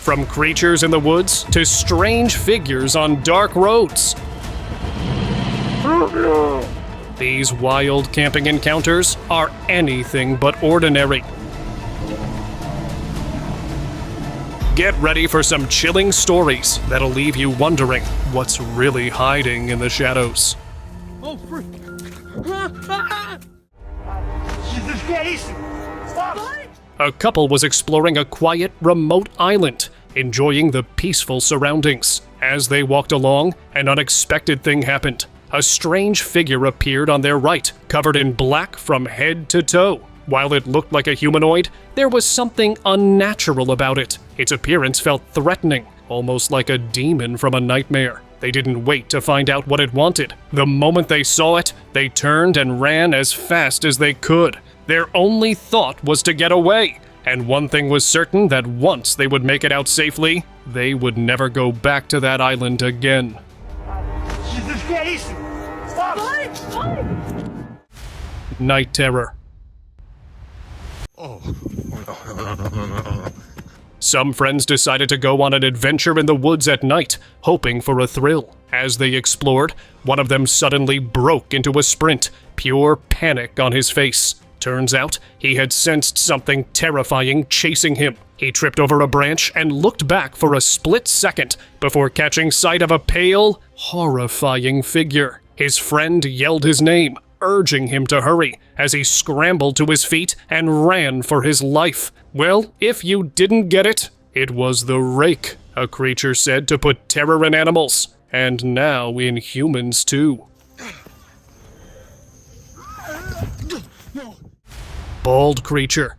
From creatures in the woods to strange figures on dark roads. These wild camping encounters are anything but ordinary. Get ready for some chilling stories that'll leave you wondering what's really hiding in the shadows. Oh, freak! Jesus Christ! Stop! A couple was exploring a quiet, remote island, enjoying the peaceful surroundings. As they walked along, an unexpected thing happened. A strange figure appeared on their right, covered in black from head to toe. While it looked like a humanoid, there was something unnatural about it. Its appearance felt threatening, almost like a demon from a nightmare. They didn't wait to find out what it wanted. The moment they saw it, they turned and ran as fast as they could. Their only thought was to get away. And one thing was certain, that once they would make it out safely, they would never go back to that island again. Jesus Christ! Stop! Night terror. Some friends decided to go on an adventure in the woods at night, hoping for a thrill. As they explored, one of them suddenly broke into a sprint, pure panic on his face. Turns out, he had sensed something terrifying chasing him. He tripped over a branch and looked back for a split second before catching sight of a pale, horrifying figure. His friend yelled his name, urging him to hurry, as he scrambled to his feet and ran for his life. Well, if you didn't get it, it was the Rake, a creature said to put terror in animals, and now in humans too. Bald creature.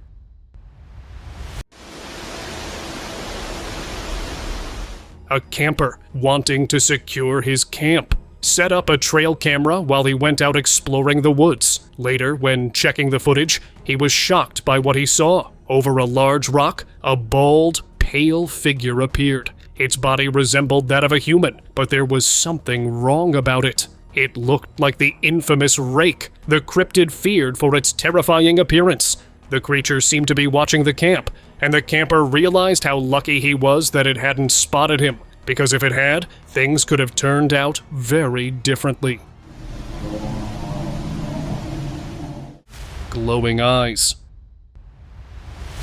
A camper wanting to secure his camp set up a trail camera while he went out exploring the woods. Later, when checking the footage, he was shocked by what he saw. Over a large rock, a bald, pale figure appeared. Its body resembled that of a human, but there was something wrong about it. It looked like the infamous Rake, the cryptid feared for its terrifying appearance. The creature seemed to be watching the camp, and the camper realized how lucky he was that it hadn't spotted him, because if it had, things could have turned out very differently. Glowing eyes.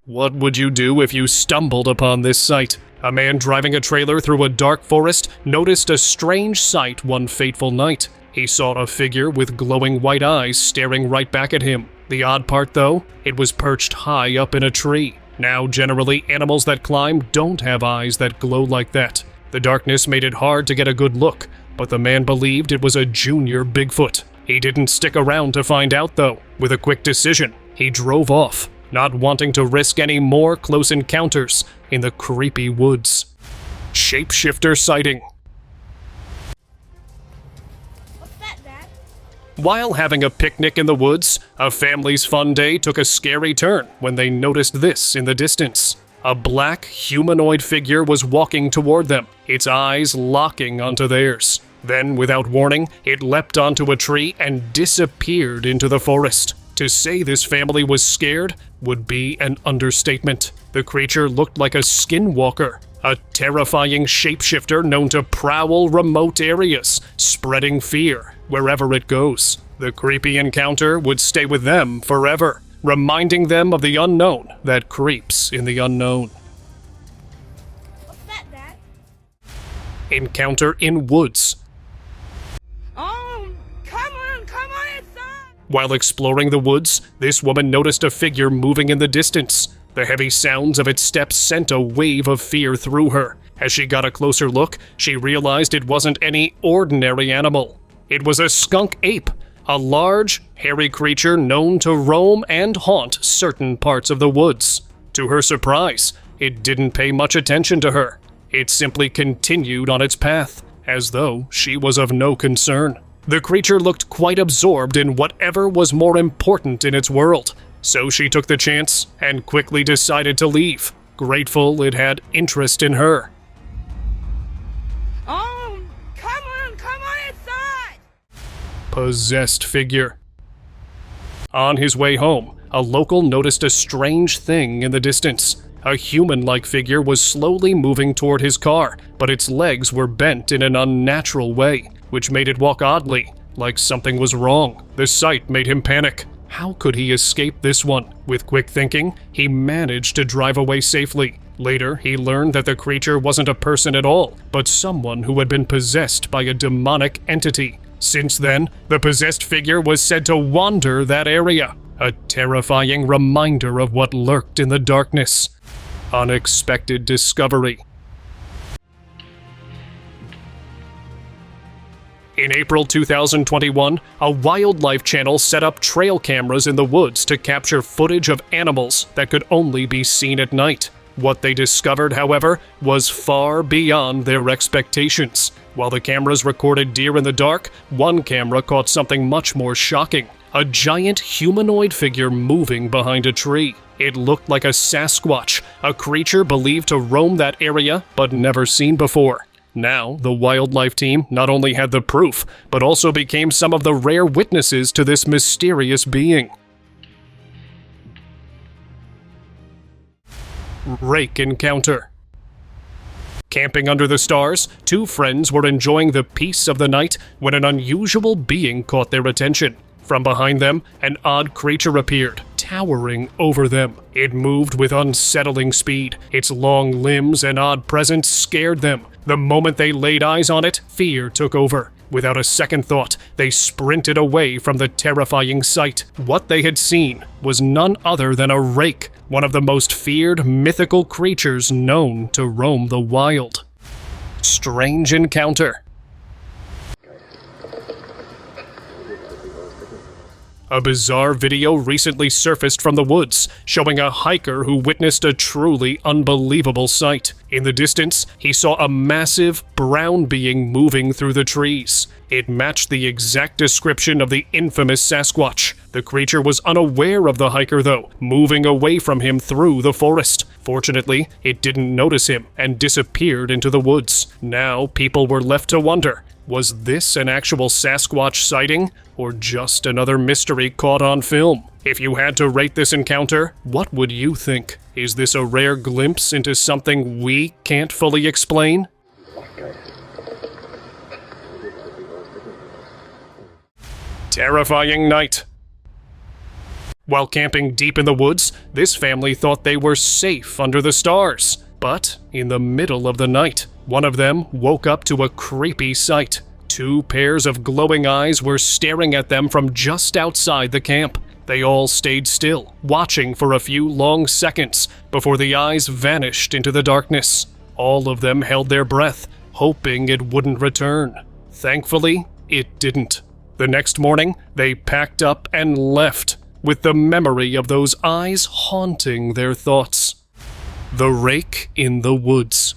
What would you do if you stumbled upon this sight? A man driving a trailer through a dark forest noticed a strange sight one fateful night. He saw a figure with glowing white eyes staring right back at him. The odd part, though, it was perched high up in a tree. Now, generally, animals that climb don't have eyes that glow like that. The darkness made it hard to get a good look, but the man believed it was a junior Bigfoot. He didn't stick around to find out, though. With a quick decision, he drove off, not wanting to risk any more close encounters in the creepy woods. Shapeshifter sighting. What's that, Dad? While having a picnic in the woods, a family's fun day took a scary turn when they noticed this in the distance. A black, humanoid figure was walking toward them, its eyes locking onto theirs. Then, without warning, it leapt onto a tree and disappeared into the forest. To say this family was scared would be an understatement. The creature looked like a skinwalker, a terrifying shapeshifter known to prowl remote areas, spreading fear wherever it goes. The creepy encounter would stay with them forever, reminding them of the unknown that creeps in the unknown. What's that, Dad? Encounter in woods. Come on inside! While exploring the woods, this woman noticed a figure moving in the distance. The heavy sounds of its steps sent a wave of fear through her. As she got a closer look, she realized it wasn't any ordinary animal. It was a skunk ape, a large, hairy creature known to roam and haunt certain parts of the woods. To her surprise, it didn't pay much attention to her. It simply continued on its path, as though she was of no concern. The creature looked quite absorbed in whatever was more important in its world, so she took the chance and quickly decided to leave, grateful it had interest in her. Come on inside! Possessed figure. On his way home, a local noticed a strange thing in the distance. A human-like figure was slowly moving toward his car, but its legs were bent in an unnatural way, which made it walk oddly, like something was wrong. The sight made him panic. How could he escape this one? With quick thinking, he managed to drive away safely. Later, he learned that the creature wasn't a person at all, but someone who had been possessed by a demonic entity. Since then, the possessed figure was said to wander that area, a terrifying reminder of what lurked in the darkness. Unexpected discovery. In April 2021, a wildlife channel set up trail cameras in the woods to capture footage of animals that could only be seen at night. What they discovered, however, was far beyond their expectations. While the cameras recorded deer in the dark, one camera caught something much more shocking: a giant humanoid figure moving behind a tree. It looked like a Sasquatch, a creature believed to roam that area but never seen before. Now, the wildlife team not only had the proof, but also became some of the rare witnesses to this mysterious being. Rake encounter. Camping under the stars, two friends were enjoying the peace of the night when an unusual being caught their attention. From behind them, an odd creature appeared, towering over them. It moved with unsettling speed. Its long limbs and odd presence scared them. The moment they laid eyes on it, fear took over. Without a second thought, they sprinted away from the terrifying sight. What they had seen was none other than a rake, one of the most feared mythical creatures known to roam the wild. Strange encounter. A bizarre video recently surfaced from the woods, showing a hiker who witnessed a truly unbelievable sight. In the distance, he saw a massive, brown being moving through the trees. It matched the exact description of the infamous Sasquatch. The creature was unaware of the hiker, though, moving away from him through the forest. Fortunately, it didn't notice him and disappeared into the woods. Now, people were left to wonder, was this an actual Sasquatch sighting, or just another mystery caught on film? If you had to rate this encounter, what would you think? Is this a rare glimpse into something we can't fully explain? Terrifying night. While camping deep in the woods, this family thought they were safe under the stars. But in the middle of the night, one of them woke up to a creepy sight. Two pairs of glowing eyes were staring at them from just outside the camp. They all stayed still, watching for a few long seconds before the eyes vanished into the darkness. All of them held their breath, hoping it wouldn't return. Thankfully, it didn't. The next morning, they packed up and left, with the memory of those eyes haunting their thoughts. The Rake in the Woods.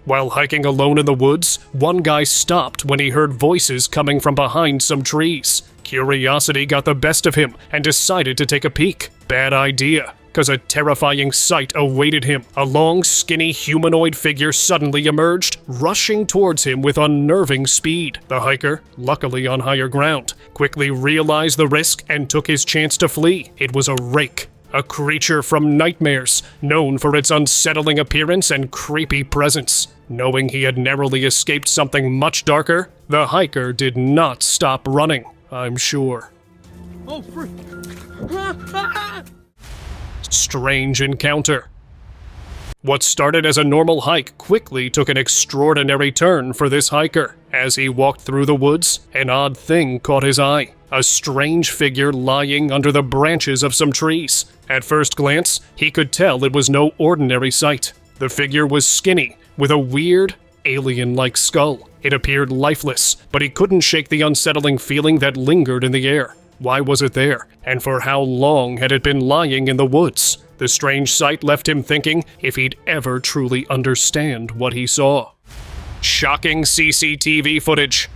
While hiking alone in the woods, one guy stopped when he heard voices coming from behind some trees. Curiosity got the best of him and decided to take a peek. Bad idea, because a terrifying sight awaited him. A long, skinny humanoid figure suddenly emerged, rushing towards him with unnerving speed. The hiker, luckily on higher ground, quickly realized the risk and took his chance to flee. It was a rake, a creature from nightmares, known for its unsettling appearance and creepy presence. Knowing he had narrowly escaped something much darker, the hiker did not stop running, I'm sure. Oh, frick. Strange encounter. What started as a normal hike quickly took an extraordinary turn for this hiker. As he walked through the woods, an odd thing caught his eye. A strange figure lying under the branches of some trees. At first glance, he could tell it was no ordinary sight. The figure was skinny, with a weird, alien-like skull. It appeared lifeless, but he couldn't shake the unsettling feeling that lingered in the air. Why was it there? And for how long had it been lying in the woods? The strange sight left him thinking if he'd ever truly understand what he saw. Shocking CCTV footage.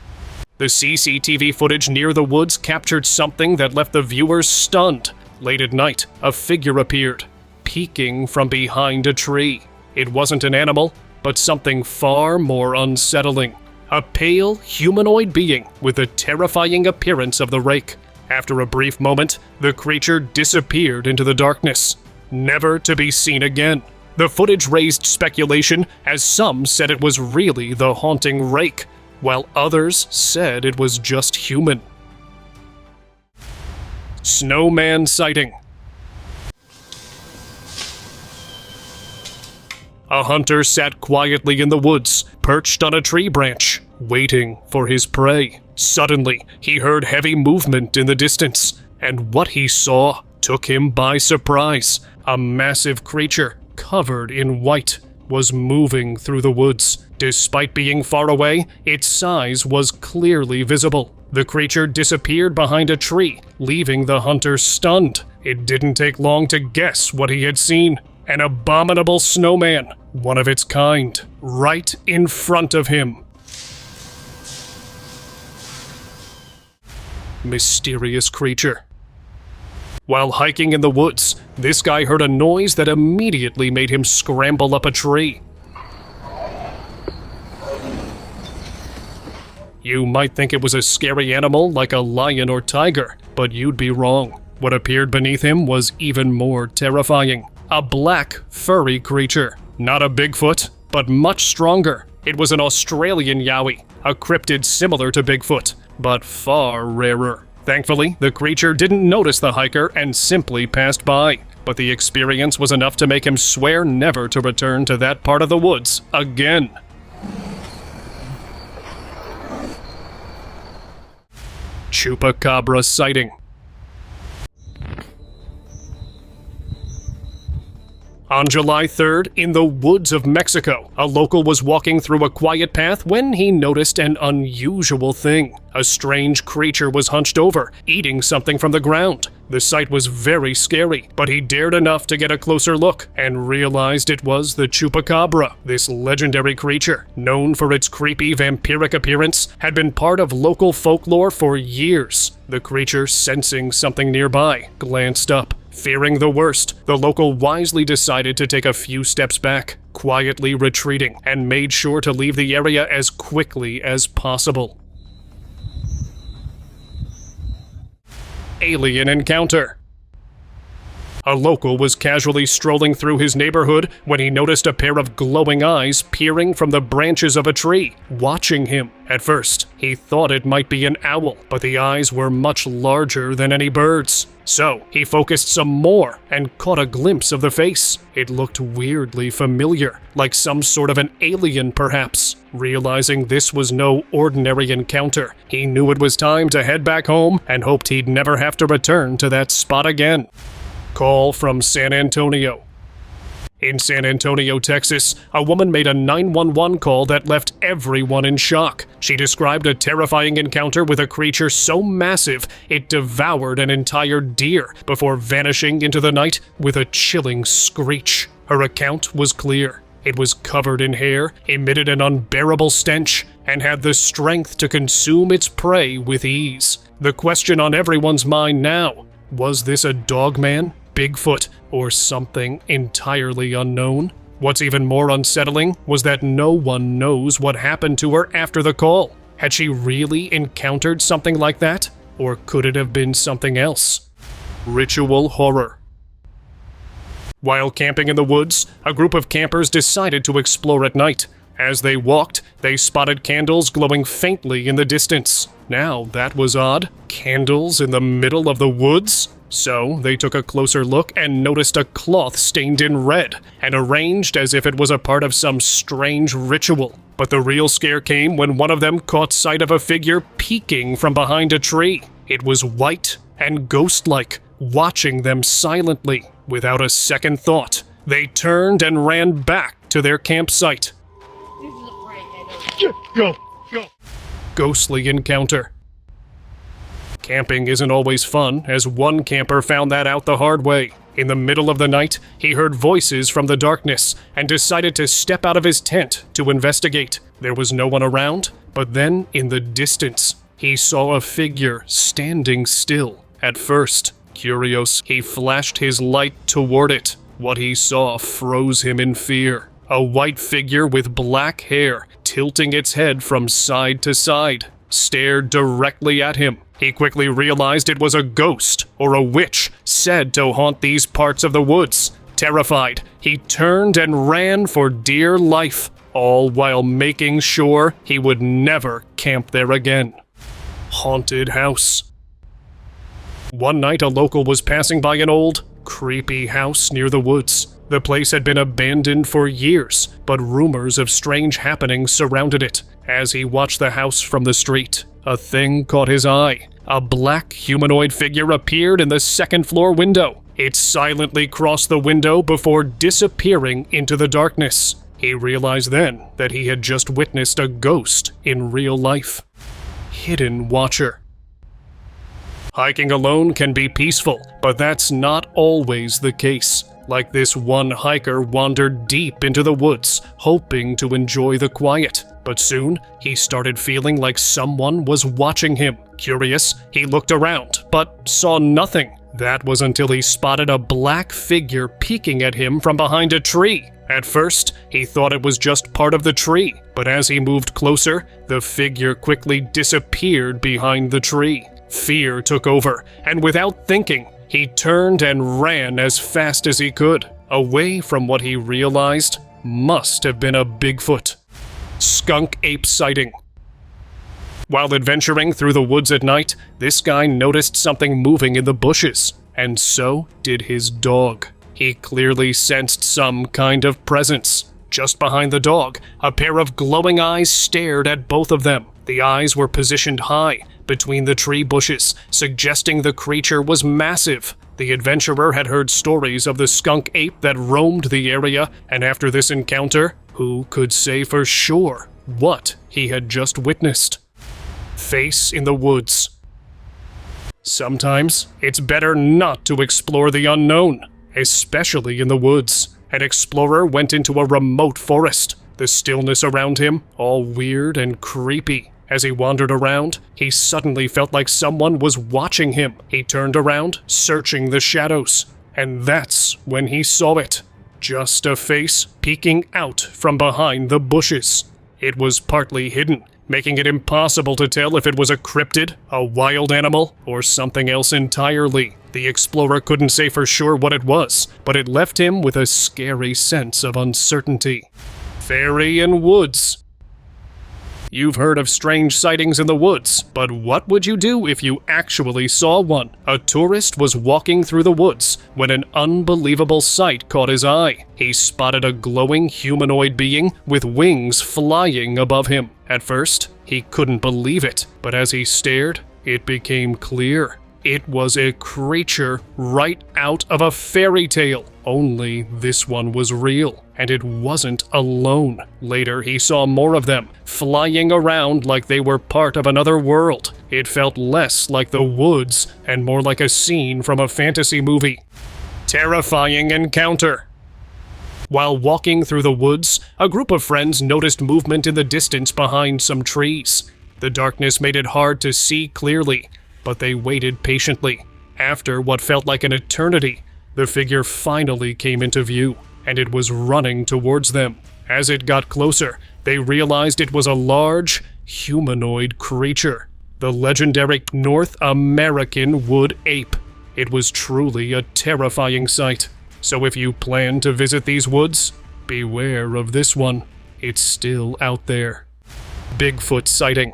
The CCTV footage near the woods captured something that left the viewers stunned. Late at night, a figure appeared, peeking from behind a tree. It wasn't an animal, but something far more unsettling. a pale, humanoid being with the terrifying appearance of the rake. After a brief moment, the creature disappeared into the darkness, never to be seen again. The footage raised speculation, as some said it was really the haunting rake, while others said it was just human. Snowman sighting. A hunter sat quietly in the woods, perched on a tree branch, waiting for his prey. Suddenly, he heard heavy movement in the distance, and what he saw took him by surprise. A massive creature, covered in white, was moving through the woods. Despite being far away, its size was clearly visible. The creature disappeared behind a tree, leaving the hunter stunned. It didn't take long to guess what he had seen. An abominable snowman, one of its kind, right in front of him. Mysterious creature. While hiking in the woods, this guy heard a noise that immediately made him scramble up a tree. You might think it was a scary animal like a lion or tiger, but you'd be wrong. What appeared beneath him was even more terrifying. A black, furry creature. Not a Bigfoot, but much stronger. It was an Australian yowie, a cryptid similar to Bigfoot, but far rarer. Thankfully, the creature didn't notice the hiker and simply passed by, but the experience was enough to make him swear never to return to that part of the woods again. Chupacabra sighting. On July 3rd, in the woods of Mexico, a local was walking through a quiet path when he noticed an unusual thing. A strange creature was hunched over, eating something from the ground. The sight was very scary, but he dared enough to get a closer look and realized it was the Chupacabra. This legendary creature, known for its creepy vampiric appearance, had been part of local folklore for years. The creature, sensing something nearby, glanced up. Fearing the worst, the local wisely decided to take a few steps back, quietly retreating, and made sure to leave the area as quickly as possible. Alien encounter. A local was casually strolling through his neighborhood when he noticed a pair of glowing eyes peering from the branches of a tree, watching him. At first, he thought it might be an owl, but the eyes were much larger than any bird's. So, he focused some more and caught a glimpse of the face. It looked weirdly familiar, like some sort of an alien perhaps. Realizing this was no ordinary encounter, he knew it was time to head back home and hoped he'd never have to return to that spot again. Call from San Antonio. In San Antonio, Texas, a woman made a 911 call that left everyone in shock. She described a terrifying encounter with a creature so massive it devoured an entire deer before vanishing into the night with a chilling screech. Her account was clear. It was covered in hair, emitted an unbearable stench, and had the strength to consume its prey with ease. The question on everyone's mind now: was this a dogman, Bigfoot, or something entirely unknown? What's even more unsettling was that no one knows what happened to her after the call. Had she really encountered something like that? Or could it have been something else? Ritual horror. While camping in the woods, a group of campers decided to explore at night. As they walked, they spotted candles glowing faintly in the distance. Now, that was odd. Candles in the middle of the woods? So, they took a closer look and noticed a cloth stained in red and arranged as if it was a part of some strange ritual. But the real scare came when one of them caught sight of a figure peeking from behind a tree. It was white and ghost-like, watching them silently. Without a second thought, they turned and ran back to their campsite. Go. Ghostly encounter. Camping isn't always fun, as one camper found that out the hard way. In the middle of the night, he heard voices from the darkness and decided to step out of his tent to investigate. There was no one around, but then in the distance, he saw a figure standing still. At first, curious, he flashed his light toward it. What he saw froze him in fear. A white figure with black hair, tilting its head from side to side, stared directly at him. He quickly realized it was a ghost or a witch said to haunt these parts of the woods. Terrified, he turned and ran for dear life, all while making sure he would never camp there again. Haunted house. One night, a local was passing by an old, creepy house near the woods. The place had been abandoned for years, but rumors of strange happenings surrounded it. As he watched the house from the street, a thing caught his eye. A black humanoid figure appeared in the second-floor window. It silently crossed the window before disappearing into the darkness. He realized then that he had just witnessed a ghost in real life. Hidden Watcher. Hiking alone can be peaceful, but that's not always the case. Like this one hiker wandered deep into the woods, hoping to enjoy the quiet. But soon, he started feeling like someone was watching him. Curious, he looked around, but saw nothing. That was until he spotted a black figure peeking at him from behind a tree. At first, he thought it was just part of the tree, but as he moved closer, the figure quickly disappeared behind the tree. Fear took over, and without thinking, he turned and ran as fast as he could, away from what he realized must have been a Bigfoot. Skunk ape sighting. While adventuring through the woods at night, this guy noticed something moving in the bushes, and so did his dog. He clearly sensed some kind of presence. Just behind the dog, a pair of glowing eyes stared at both of them. The eyes were positioned high between the tree bushes, suggesting the creature was massive. The adventurer had heard stories of the skunk ape that roamed the area, and after this encounter, who could say for sure what he had just witnessed? Face in the woods. Sometimes it's better not to explore the unknown, especially in the woods. An explorer went into a remote forest, the stillness around him all weird and creepy. As he wandered around, he suddenly felt like someone was watching him. He turned around, searching the shadows, and that's when he saw it. Just a face peeking out from behind the bushes. It was partly hidden, making it impossible to tell if it was a cryptid, a wild animal, or something else entirely. The explorer couldn't say for sure what it was, but it left him with a scary sense of uncertainty. Fairy in woods. You've heard of strange sightings in the woods, but what would you do if you actually saw one? A tourist was walking through the woods when an unbelievable sight caught his eye. He spotted a glowing humanoid being with wings flying above him. At first, he couldn't believe it, but as he stared, it became clear. It was a creature right out of a fairy tale, only this one was real, and it wasn't alone. Later, he saw more of them, flying around like they were part of another world. It felt less like the woods and more like a scene from a fantasy movie. Terrifying encounter. While walking through the woods, a group of friends noticed movement in the distance behind some trees. The darkness made it hard to see clearly, but they waited patiently. After what felt like an eternity, the figure finally came into view, and it was running towards them. As it got closer, they realized it was a large, humanoid creature, the legendary North American wood ape. It was truly a terrifying sight. So if you plan to visit these woods, beware of this one. It's still out there. Bigfoot sighting.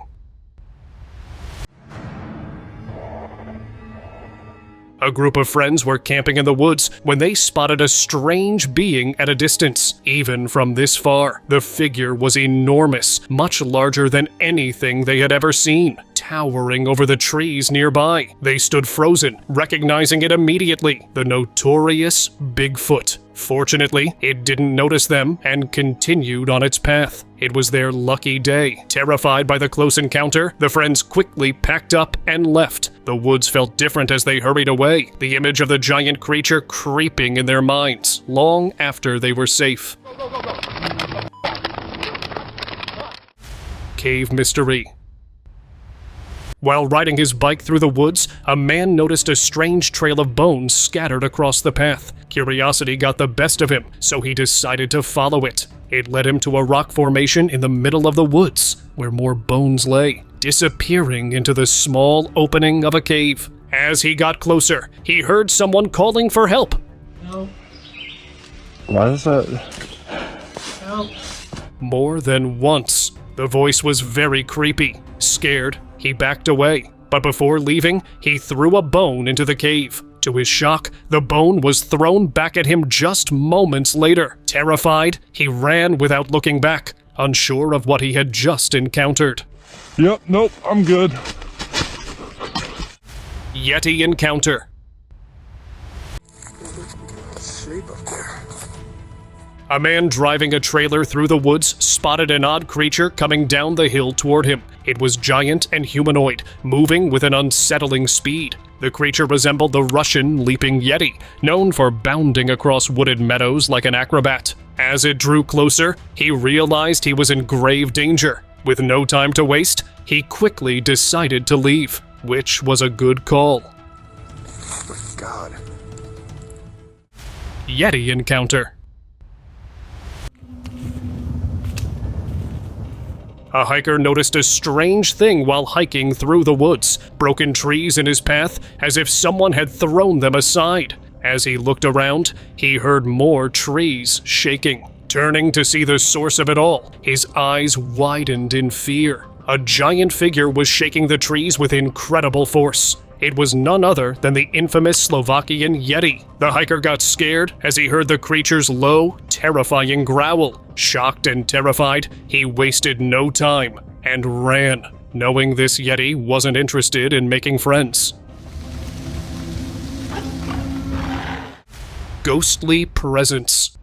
A group of friends were camping in the woods when they spotted a strange being at a distance. Even from this far, the figure was enormous, much larger than anything they had ever seen, towering over the trees nearby. They stood frozen, recognizing it immediately, the notorious Bigfoot. Fortunately, it didn't notice them and continued on its path. It was their lucky day. Terrified by the close encounter, the friends quickly packed up and left. The woods felt different as they hurried away, the image of the giant creature creeping in their minds long after they were safe. Cave mystery. While riding his bike through the woods, a man noticed a strange trail of bones scattered across the path. Curiosity got the best of him, so he decided to follow it. It led him to a rock formation in the middle of the woods, where more bones lay, disappearing into the small opening of a cave. As he got closer, he heard someone calling for help. Help. Why is that? Help. More than once. The voice was very creepy. Scared, he backed away. But before leaving, he threw a bone into the cave. To his shock, the bone was thrown back at him just moments later. Terrified, he ran without looking back, unsure of what he had just encountered. Yep, nope, I'm good. Yeti encounter. Shape up there. A man driving a trailer through the woods spotted an odd creature coming down the hill toward him. It was giant and humanoid, moving with an unsettling speed. The creature resembled the Russian leaping yeti, known for bounding across wooded meadows like an acrobat. As it drew closer, he realized he was in grave danger. With no time to waste, he quickly decided to leave, which was a good call. Oh my God. Yeti encounter. A hiker noticed a strange thing while hiking through the woods, broken trees in his path as if someone had thrown them aside. As he looked around, he heard more trees shaking. Turning to see the source of it all, his eyes widened in fear. A giant figure was shaking the trees with incredible force. It was none other than the infamous Slovakian Yeti. The hiker got scared as he heard the creature's low, terrifying growl. Shocked and terrified, he wasted no time and ran, knowing this Yeti wasn't interested in making friends. Ghostly presence.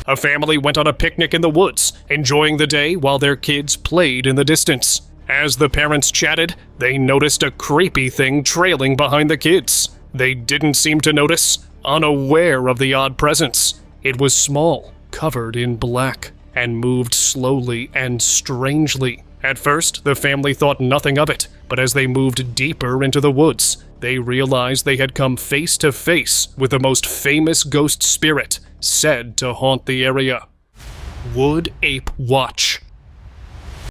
A family went on a picnic in the woods, enjoying the day while their kids played in the distance. As the parents chatted, they noticed a creepy thing trailing behind the kids. They didn't seem to notice, unaware of the odd presence. It was small, covered in black, and moved slowly and strangely. At first, the family thought nothing of it, but as they moved deeper into the woods, they realized they had come face to face with the most famous ghost spirit said to haunt the area. Wood Ape Watch.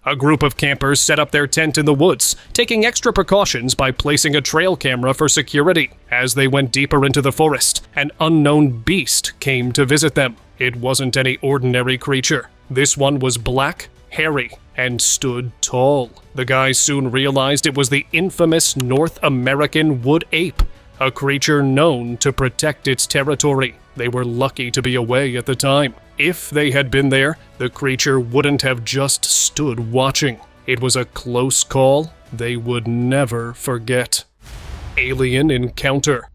A group of campers set up their tent in the woods, taking extra precautions by placing a trail camera for security. As they went deeper into the forest, an unknown beast came to visit them. It wasn't any ordinary creature. This one was black, hairy, and stood tall. The guys soon realized it was the infamous North American wood ape, a creature known to protect its territory. They were lucky to be away at the time. If they had been there, the creature wouldn't have just stood watching. It was a close call they would never forget. Alien encounter.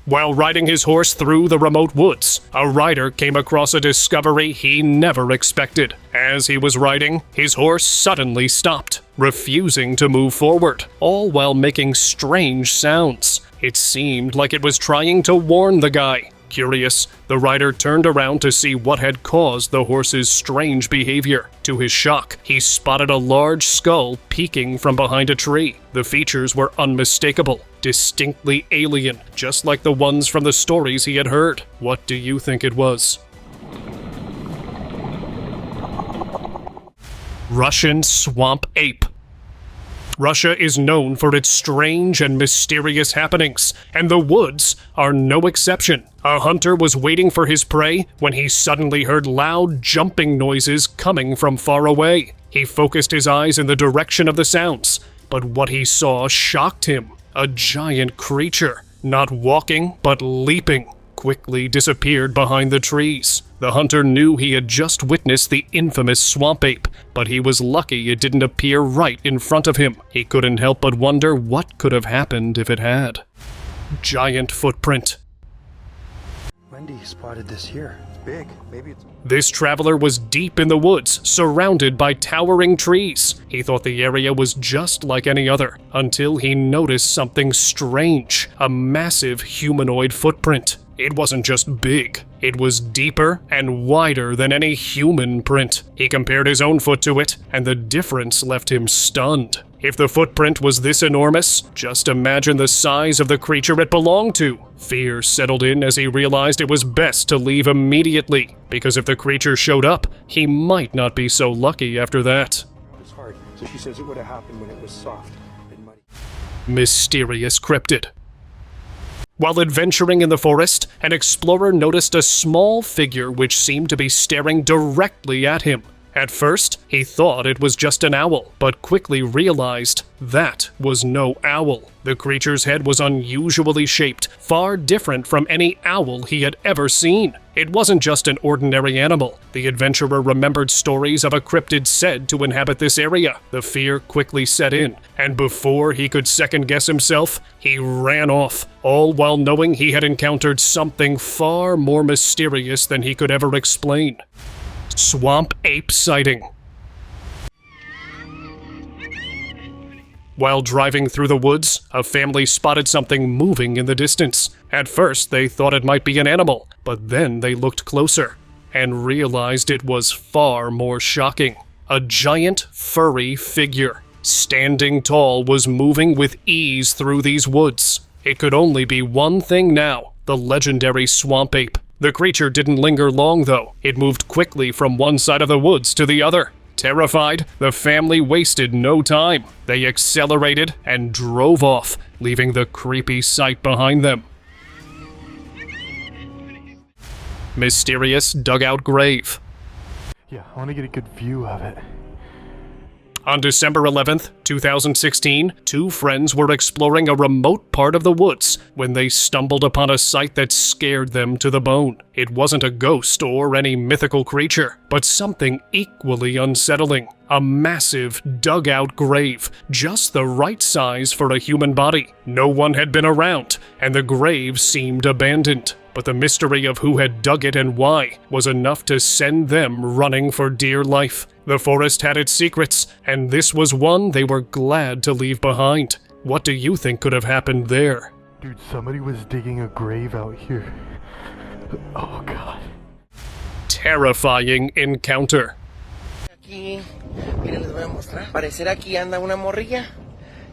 While riding his horse through the remote woods, a rider came across a discovery he never expected. As he was riding, his horse suddenly stopped, refusing to move forward, all while making strange sounds. It seemed like it was trying to warn the guy. Curious, the rider turned around to see what had caused the horse's strange behavior. To his shock, he spotted a large skull peeking from behind a tree. The features were unmistakable, distinctly alien, just like the ones from the stories he had heard. What do you think it was? Russian swamp ape. Russia is known for its strange and mysterious happenings, and the woods are no exception. A hunter was waiting for his prey when he suddenly heard loud jumping noises coming from far away. He focused his eyes in the direction of the sounds, but what he saw shocked him. A giant creature, not walking but leaping, quickly disappeared behind the trees. The hunter knew he had just witnessed the infamous swamp ape, but he was lucky it didn't appear right in front of him. He couldn't help but wonder what could have happened if it had. Giant footprint. Wendy spotted this here. It's big. Maybe it's... This traveler was deep in the woods, surrounded by towering trees. He thought the area was just like any other, until he noticed something strange, a massive humanoid footprint. It wasn't just big, it was deeper and wider than any human print. He compared his own foot to it, and the difference left him stunned. If the footprint was this enormous, just imagine the size of the creature it belonged to. Fear settled in as he realized it was best to leave immediately, because if the creature showed up, he might not be so lucky after that. It was hard, so she says it would have happened when it was soft and muddy. Mysterious cryptid. While adventuring in the forest, an explorer noticed a small figure which seemed to be staring directly at him. At first, he thought it was just an owl, but quickly realized that was no owl. The creature's head was unusually shaped, far different from any owl he had ever seen. It wasn't just an ordinary animal. The adventurer remembered stories of a cryptid said to inhabit this area. The fear quickly set in, and before he could second-guess himself, he ran off, all while knowing he had encountered something far more mysterious than he could ever explain. Swamp ape sighting. While driving through the woods, a family spotted something moving in the distance. At first, they thought it might be an animal, but then they looked closer and realized it was far more shocking. A giant, furry figure, standing tall, was moving with ease through these woods. It could only be one thing now: the legendary swamp ape. The creature didn't linger long, though. It moved quickly from one side of the woods to the other. Terrified, the family wasted no time. They accelerated and drove off, leaving the creepy sight behind them. Mysterious dugout grave. Yeah, I want to get a good view of it. On December 11th, 2016, two friends were exploring a remote part of the woods when they stumbled upon a sight that scared them to the bone. It wasn't a ghost or any mythical creature, but something equally unsettling. A massive, dug-out grave, just the right size for a human body. No one had been around, and the grave seemed abandoned. But the mystery of who had dug it and why was enough to send them running for dear life. The forest had its secrets, and this was one they were glad to leave behind. What do you think could have happened there? Dude, somebody was digging a grave out here. Oh god. Terrifying encounter. Aquí, miren, les voy a mostrar. Parecer aquí anda una morrilla.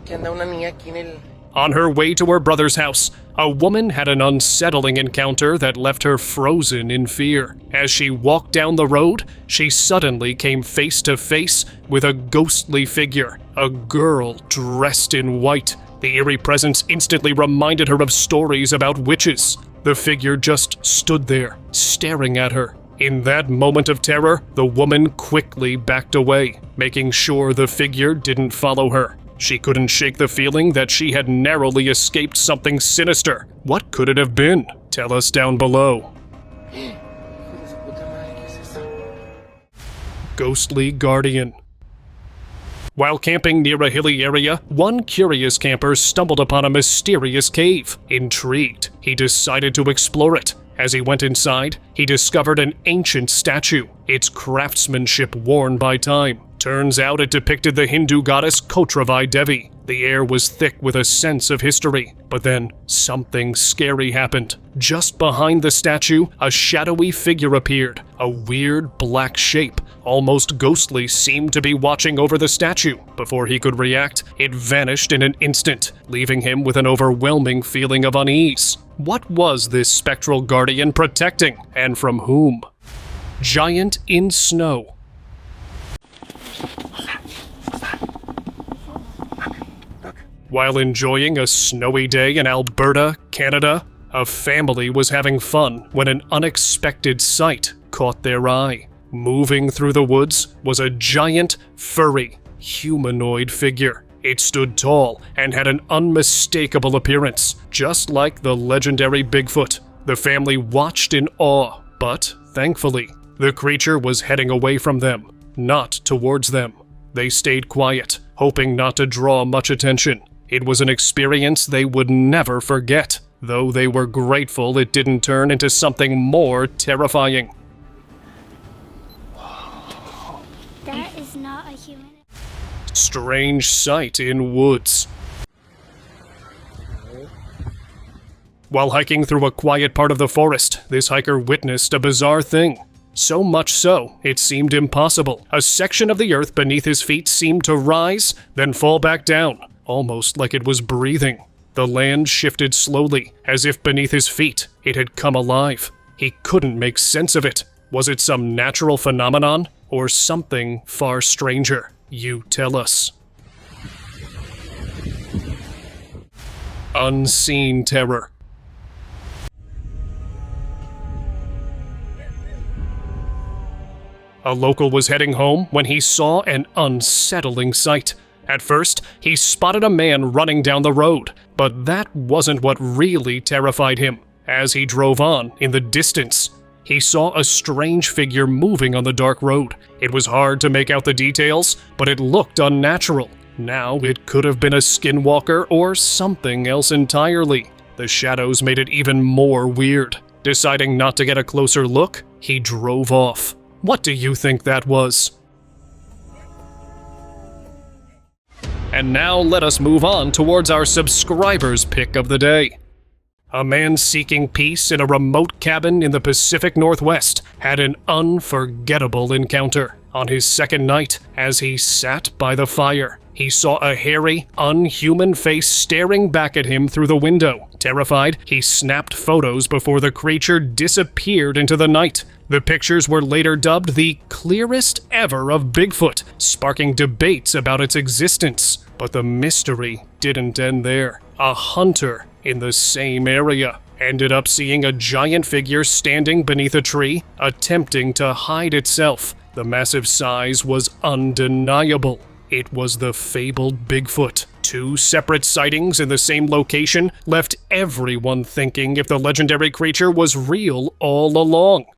Que anda una niña aquí en el... On her way to her brother's house, a woman had an unsettling encounter that left her frozen in fear. As she walked down the road, she suddenly came face to face with a ghostly figure, a girl dressed in white. The eerie presence instantly reminded her of stories about witches. The figure just stood there, staring at her. In that moment of terror, the woman quickly backed away, making sure the figure didn't follow her. She couldn't shake the feeling that she had narrowly escaped something sinister. What could it have been? Tell us down below. Ghostly Guardian. While camping near a hilly area, one curious camper stumbled upon a mysterious cave. Intrigued, he decided to explore it. As he went inside, he discovered an ancient statue, its craftsmanship worn by time. Turns out it depicted the Hindu goddess Kotravai Devi. The air was thick with a sense of history. But then, something scary happened. Just behind the statue, a shadowy figure appeared. A weird black shape, almost ghostly, seemed to be watching over the statue. Before he could react, it vanished in an instant, leaving him with an overwhelming feeling of unease. What was this spectral guardian protecting, and from whom? Giant in snow. While enjoying a snowy day in Alberta, Canada, a family was having fun when an unexpected sight caught their eye. Moving through the woods was a giant, furry, humanoid figure. It stood tall and had an unmistakable appearance, just like the legendary Bigfoot. The family watched in awe, but, thankfully, the creature was heading away from them, not towards them. They stayed quiet, hoping not to draw much attention. It was an experience they would never forget, though they were grateful it didn't turn into something more terrifying. That is not a human. Strange sight in woods. While hiking through a quiet part of the forest, this hiker witnessed a bizarre thing. So much so, it seemed impossible. A section of the earth beneath his feet seemed to rise, then fall back down, almost like it was breathing. The land shifted slowly, as if beneath his feet it had come alive. He couldn't make sense of it. Was it some natural phenomenon, or something far stranger? You tell us. Unseen terror. A local was heading home when he saw an unsettling sight. At first, he spotted a man running down the road, but that wasn't what really terrified him. As he drove on, in the distance, he saw a strange figure moving on the dark road. It was hard to make out the details, but it looked unnatural. Now it could have been a skinwalker or something else entirely. The shadows made it even more weird. Deciding not to get a closer look, he drove off. What do you think that was? And now let us move on towards our subscribers' pick of the day. A man seeking peace in a remote cabin in the Pacific Northwest had an unforgettable encounter. On his second night, as he sat by the fire, he saw a hairy, unhuman face staring back at him through the window. Terrified, he snapped photos before the creature disappeared into the night. The pictures were later dubbed the clearest ever of Bigfoot, sparking debates about its existence. But the mystery didn't end there. A hunter in the same area ended up seeing a giant figure standing beneath a tree, attempting to hide itself. The massive size was undeniable. It was the fabled Bigfoot. Two separate sightings in the same location left everyone thinking if the legendary creature was real all along.